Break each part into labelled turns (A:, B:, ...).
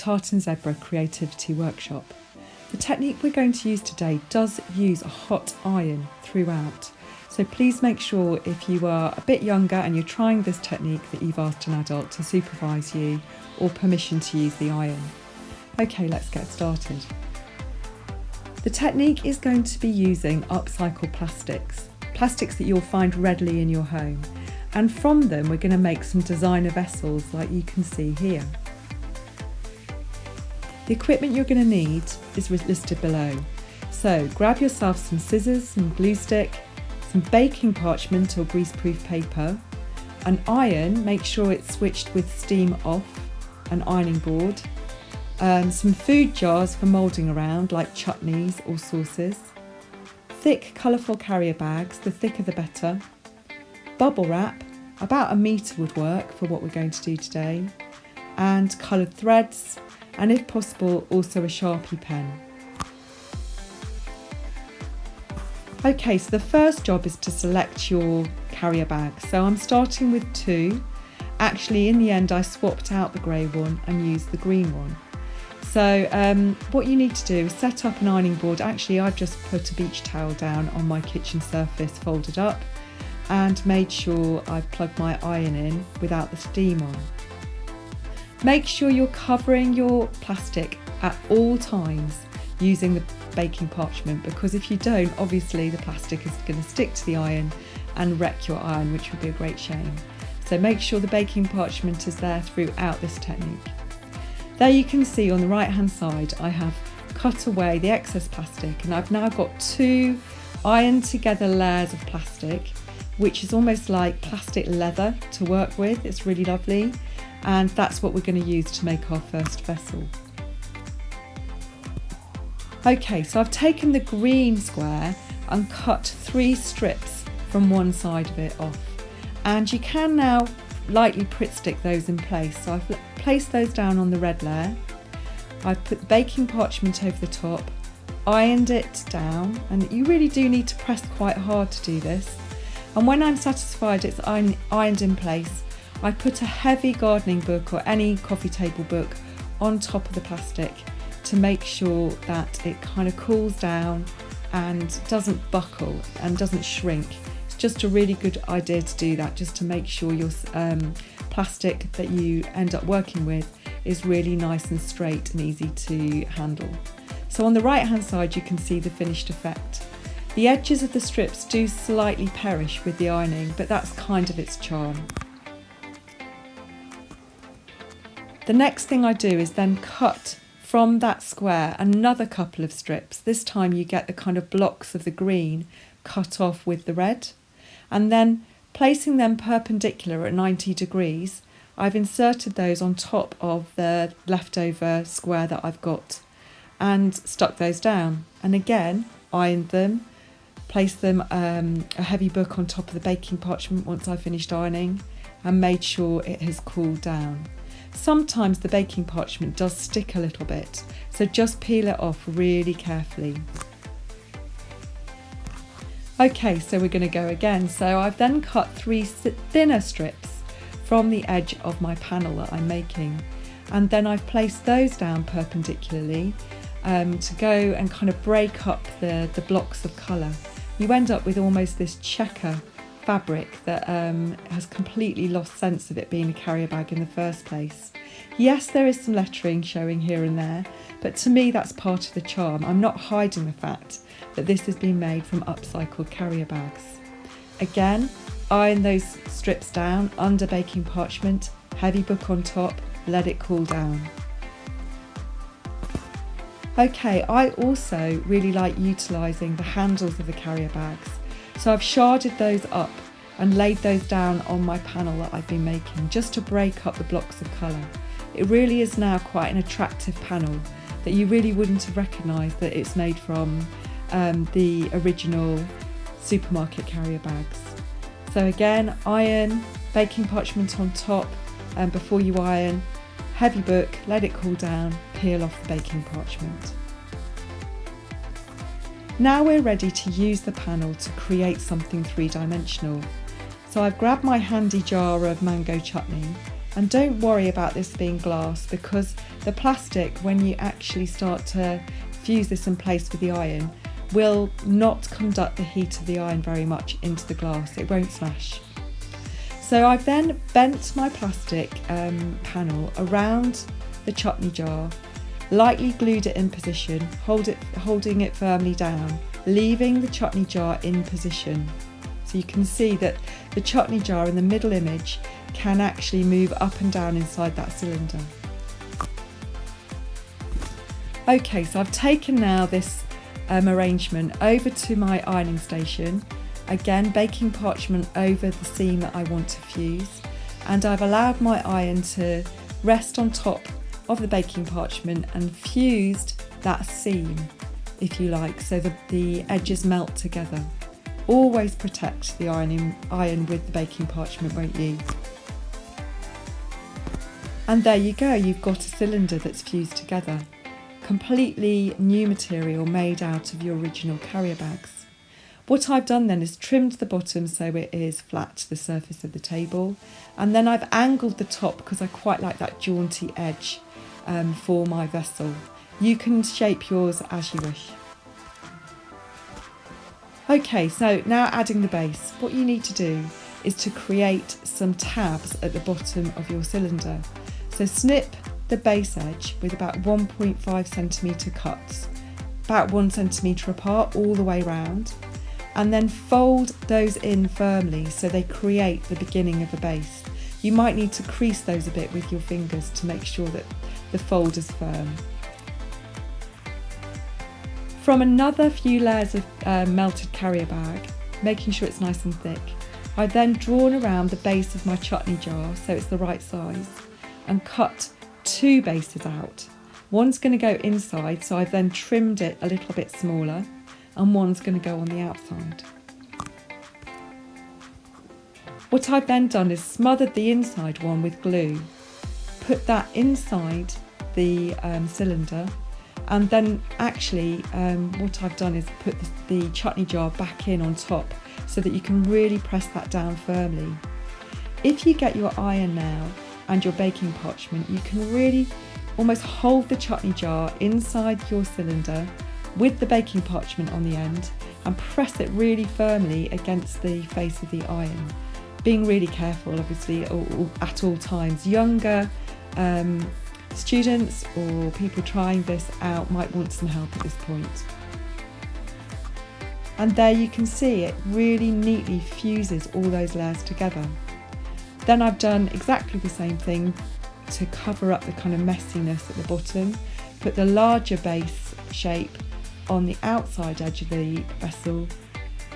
A: Tartan Zebra Creativity Workshop. The technique we're going to use today does use a hot iron throughout, so please make sure if you are a bit younger and you're trying this technique that you've asked an adult to supervise you or permission to use the iron. Okay, let's get started. The technique is going to be using upcycled plastics that you'll find readily in your home, and from them we're going to make some designer vessels like you can see here. The equipment you're going to need is listed below, so grab yourself some scissors, some glue stick, some baking parchment or greaseproof paper, an iron, make sure it's switched with steam off, an ironing board, some food jars for moulding around like chutneys or sauces, thick colourful carrier bags, the thicker the better, bubble wrap, about 1 metre would work for what we're going to do today, and coloured threads, and if possible also a Sharpie pen. Okay, so the first job is to select your carrier bag. So I'm starting with 2. Actually, in the end I swapped out the grey one and used the green one. So what you need to do is set up an ironing board. Actually, I've just put a beach towel down on my kitchen surface, folded up, and made sure I've plugged my iron in without the steam on. Make sure you're covering your plastic at all times using the baking parchment, because if you don't, obviously the plastic is going to stick to the iron and wreck your iron, which would be a great shame. So make sure the baking parchment is there throughout this technique. There you can see on the right hand side I have cut away the excess plastic, and I've now got 2 ironed together layers of plastic, which is almost like plastic leather to work with. It's really lovely, and that's what we're going to use to make our first vessel. Okay, so I've taken the green square and cut 3 strips from one side of it off, and you can now lightly Pritt stick those in place. So I've placed those down on the red layer, I've put the baking parchment over the top, ironed it down, and you really do need to press quite hard to do this, and when I'm satisfied it's ironed in place, I put a heavy gardening book or any coffee table book on top of the plastic to make sure that it kind of cools down and doesn't buckle and doesn't shrink. It's just a really good idea to do that, just to make sure your plastic that you end up working with is really nice and straight and easy to handle. So on the right hand side you can see the finished effect. The edges of the strips do slightly perish with the ironing, but that's kind of its charm. The next thing I do is then cut from that square another couple of strips. This time you get the kind of blocks of the green cut off with the red, and then placing them perpendicular at 90 degrees, I've inserted those on top of the leftover square that I've got and stuck those down, and again ironed them, placed them a heavy book on top of the baking parchment once I finished ironing, and made sure it has cooled down. Sometimes the baking parchment does stick a little bit, so just peel it off really carefully. Okay, so we're going to go again. So I've then cut 3 thinner strips from the edge of my panel that I'm making, and then I've placed those down perpendicularly to go and kind of break up the blocks of colour. You end up with almost this checker fabric that has completely lost sense of it being a carrier bag in the first place. Yes, there is some lettering showing here and there, but to me that's part of the charm. I'm not hiding the fact that this has been made from upcycled carrier bags. Again, iron those strips down under baking parchment, heavy book on top, let it cool down. Okay, I also really like utilising the handles of the carrier bags. So I've sharded those up and laid those down on my panel that I've been making, just to break up the blocks of colour. It really is now quite an attractive panel that you really wouldn't have recognised that it's made from the original supermarket carrier bags. So again, iron, baking parchment on top, and before you iron, heavy book, let it cool down, peel off the baking parchment. Now we're ready to use the panel to create something 3-dimensional. So I've grabbed my handy jar of mango chutney, and don't worry about this being glass because the plastic, when you actually start to fuse this in place with the iron, will not conduct the heat of the iron very much into the glass. It won't smash. So I've then bent my plastic panel around the chutney jar, lightly glued it in position, holding it firmly down, leaving the chutney jar in position. So you can see that the chutney jar in the middle image can actually move up and down inside that cylinder. Okay, so I've taken now this arrangement over to my ironing station. Again, baking parchment over the seam that I want to fuse, and I've allowed my iron to rest on top of the baking parchment and fused that seam, if you like, so that the edges melt together. Always protect the iron with the baking parchment, won't you? And there you go, you've got a cylinder that's fused together. Completely new material made out of your original carrier bags. What I've done then is trimmed the bottom so it is flat to the surface of the table, and then I've angled the top because I quite like that jaunty edge for my vessel. You can shape yours as you wish. Okay, so now adding the base. What you need to do is to create some tabs at the bottom of your cylinder. So snip the base edge with about 1.5 centimetre cuts, about 1 centimetre apart all the way round, and then fold those in firmly so they create the beginning of a base. You might need to crease those a bit with your fingers to make sure that the fold is firm. From another few layers of melted carrier bag, making sure it's nice and thick, I've then drawn around the base of my chutney jar so it's the right size and cut 2 bases out. One's going to go inside, so I've then trimmed it a little bit smaller, and one's going to go on the outside. What I've then done is smothered the inside one with glue, put that inside the cylinder, and then actually what I've done is put the chutney jar back in on top so that you can really press that down firmly. If you get your iron now and your baking parchment, you can really almost hold the chutney jar inside your cylinder with the baking parchment on the end and press it really firmly against the face of the iron, being really careful obviously at all times. Younger students or people trying this out might want some help at this point. And there you can see it really neatly fuses all those layers together. Then I've done exactly the same thing to cover up the kind of messiness at the bottom, put the larger base shape on the outside edge of the vessel,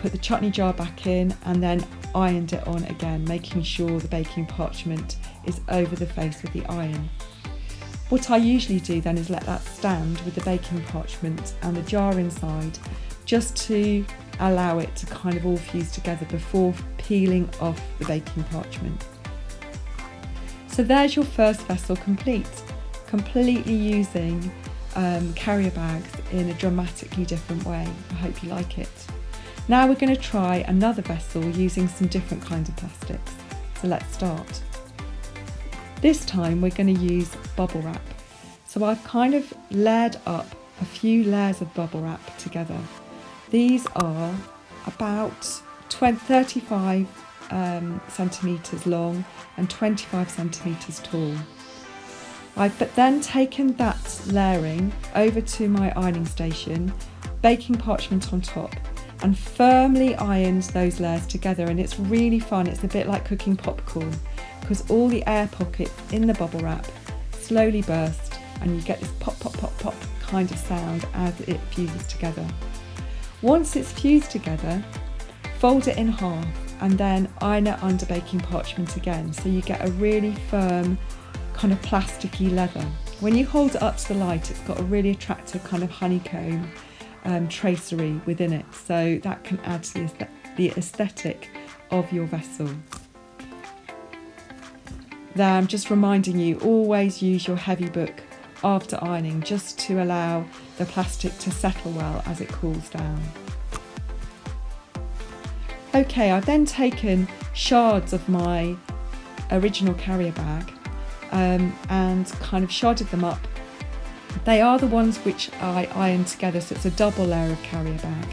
A: put the chutney jar back in, and then ironed it on again, making sure the baking parchment is over the face of the iron. What I usually do then is let that stand with the baking parchment and the jar inside, just to allow it to kind of all fuse together before peeling off the baking parchment. So there's your first vessel complete, completely using carrier bags in a dramatically different way. I hope you like it. Now we're going to try another vessel using some different kinds of plastics. So let's start. This time we're going to use bubble wrap. So I've kind of layered up a few layers of bubble wrap together. These are about 35 centimetres long and 25 centimetres tall. I've then taken that layering over to my ironing station, baking parchment on top, and firmly ironed those layers together, and it's really fun. It's a bit like cooking popcorn because all the air pockets in the bubble wrap slowly burst and you get this pop, pop, pop, pop kind of sound as it fuses together. Once it's fused together, fold it in half and then iron it under baking parchment again, so you get a really firm kind of plasticky leather. When you hold it up to the light, it's got a really attractive kind of honeycomb tracery within it, so that can add to the aesthetic of your vessel. There, I'm just reminding you, always use your heavy book after ironing just to allow the plastic to settle well as it cools down. Okay, I've then taken shards of my original carrier bag and kind of sharded them up They are the ones which I ironed together, so it's a double layer of carrier bag.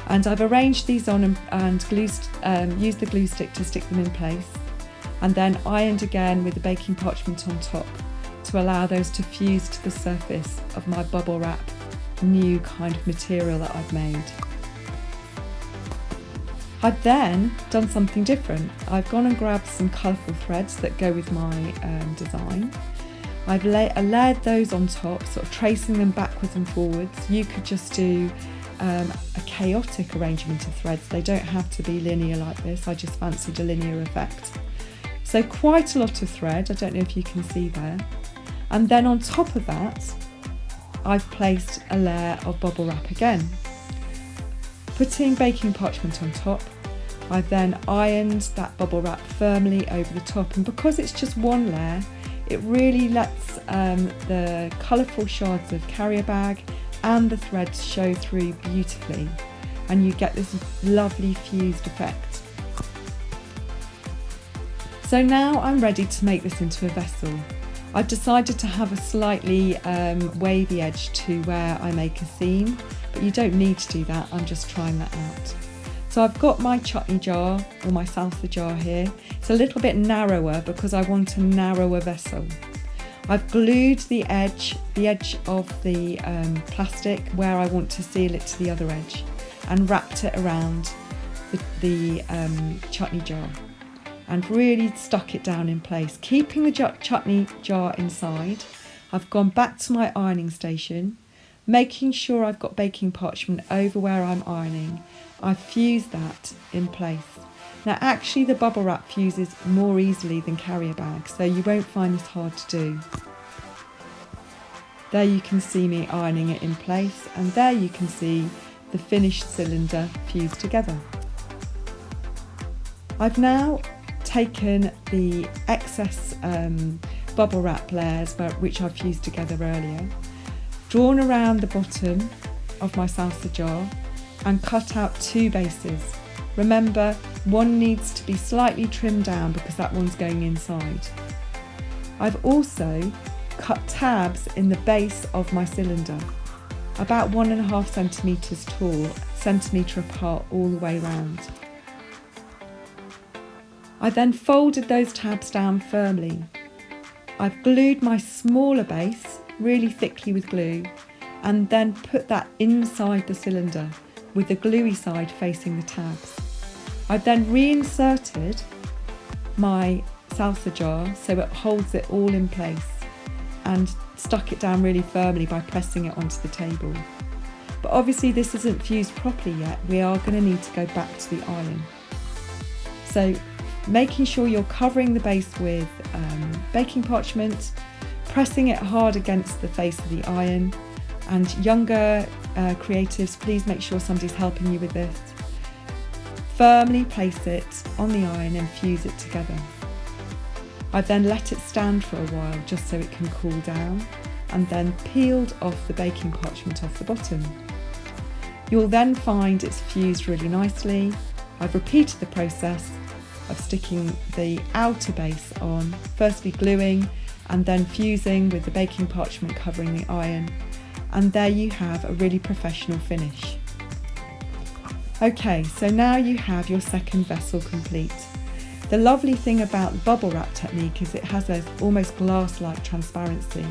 A: And I've arranged these on and used the glue stick to stick them in place, and then ironed again with the baking parchment on top to allow those to fuse to the surface of my bubble wrap new kind of material that I've made. I've then done something different. I've gone and grabbed some colourful threads that go with my design. I've layered those on top, sort of tracing them backwards and forwards. You could just do a chaotic arrangement of threads. They don't have to be linear like this. I just fancied a linear effect. So quite a lot of thread, I don't know if you can see there. And then on top of that, I've placed a layer of bubble wrap again. Putting baking parchment on top, I've then ironed that bubble wrap firmly over the top, and because it's just one layer, it really lets the colourful shards of carrier bag and the threads show through beautifully, and you get this lovely fused effect. So now I'm ready to make this into a vessel. I've decided to have a slightly wavy edge to where I make a seam, but you don't need to do that, I'm just trying that out. So I've got my chutney jar or my salsa jar here. It's a little bit narrower because I want a narrower vessel. I've glued the edge of the plastic where I want to seal it to the other edge, and wrapped it around the chutney jar and really stuck it down in place. Keeping the chutney jar inside, I've gone back to my ironing station, making sure I've got baking parchment over where I'm ironing. I've fused that in place. Now actually the bubble wrap fuses more easily than carrier bags, so you won't find this hard to do. There you can see me ironing it in place, and there you can see the finished cylinder fused together. I've now taken the excess bubble wrap layers which I fused together earlier, drawn around the bottom of my salsa jar and cut out two bases. Remember, one needs to be slightly trimmed down because that one's going inside. I've also cut tabs in the base of my cylinder, about 1.5 centimetres tall, centimetre apart all the way round. I then folded those tabs down firmly. I've glued my smaller base really thickly with glue, and then put that inside the cylinder with the gluey side facing the tabs. I've then reinserted my salsa jar so it holds it all in place, and stuck it down really firmly by pressing it onto the table. But obviously this isn't fused properly yet. We are going to need to go back to the iron. So making sure you're covering the base with baking parchment, pressing it hard against the face of the iron, and younger creatives, please make sure somebody's helping you with this. Firmly place it on the iron and fuse it together. I've then let it stand for a while just so it can cool down, and then peeled off the baking parchment off the bottom. You'll then find it's fused really nicely. I've repeated the process of sticking the outer base on, firstly gluing and then fusing with the baking parchment covering the iron, and there you have a really professional finish. Okay, so now you have your second vessel complete. The lovely thing about the bubble wrap technique is it has a almost glass-like transparency.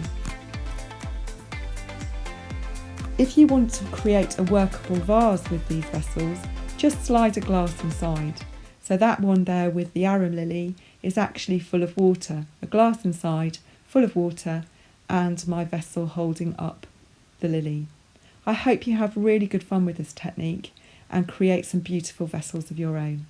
A: If you want to create a workable vase with these vessels, just slide a glass inside. So that one there with the arum lily is actually full of water, a glass inside, full of water, and my vessel holding up the lily. I hope you have really good fun with this technique and create some beautiful vessels of your own.